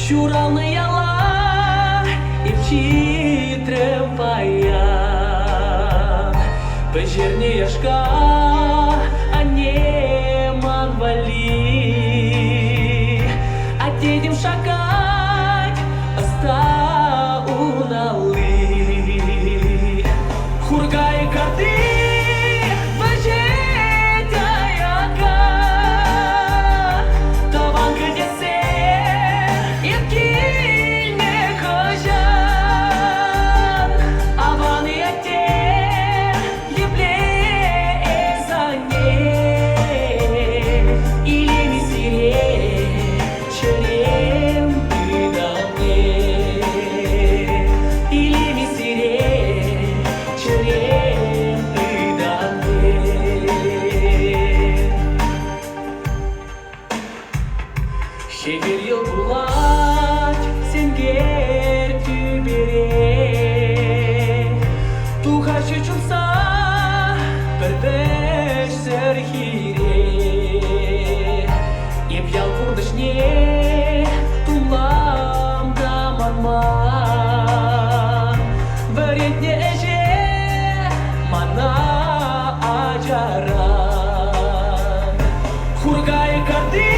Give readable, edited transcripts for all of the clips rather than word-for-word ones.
Curalna yalan ipçi trempaya Печерні яшка, а не манвали А дедем шагать, оста уналы Хурга и карты Şehir yıl bulat sen ger tübere Tuha şuçumsa perdeş serhire İp yal kurdeşne tumlam damanman Veretne eje mana ajaran Hurgay kardi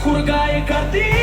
Хурга и карты